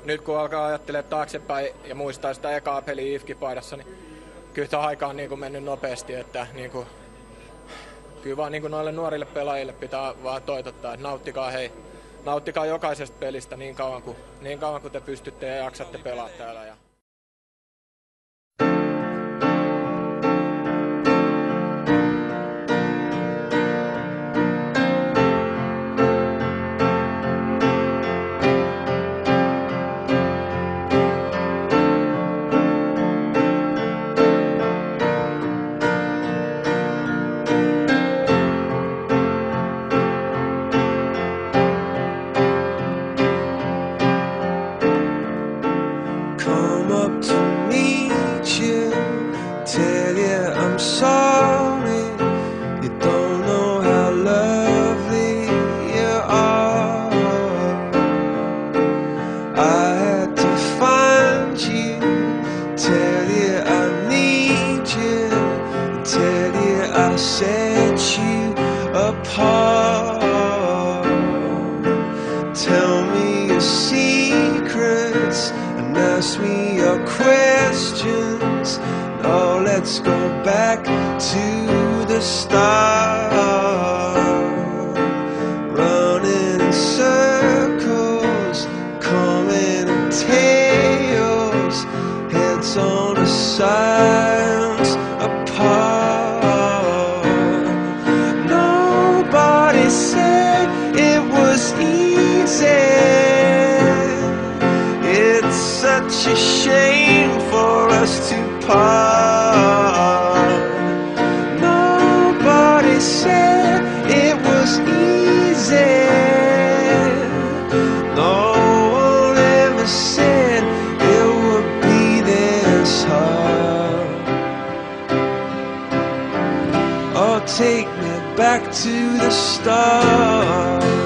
nyt kun alkaa ajattelemaan taaksepäin ja muistaa sitä ekaa peliä IFK-paidassa, niin kyllä tämä aika on niin kuin mennyt nopeasti, että niin kuin, kyllä vaan niin kuin noille nuorille pelaajille pitää vaan toitottaa, että nauttikaa jokaisesta pelistä niin kauan kuin te pystytte ja jaksatte pelaa täällä. Set you apart. Tell me your secrets and ask me your questions. Now let's go back to the start. Running in circles, coming in tails, heads on the sides apart. Said it was easy. It's such a shame for us to part. Nobody said it was easy. No one ever said it would be this hard. Oh, take me back to the start.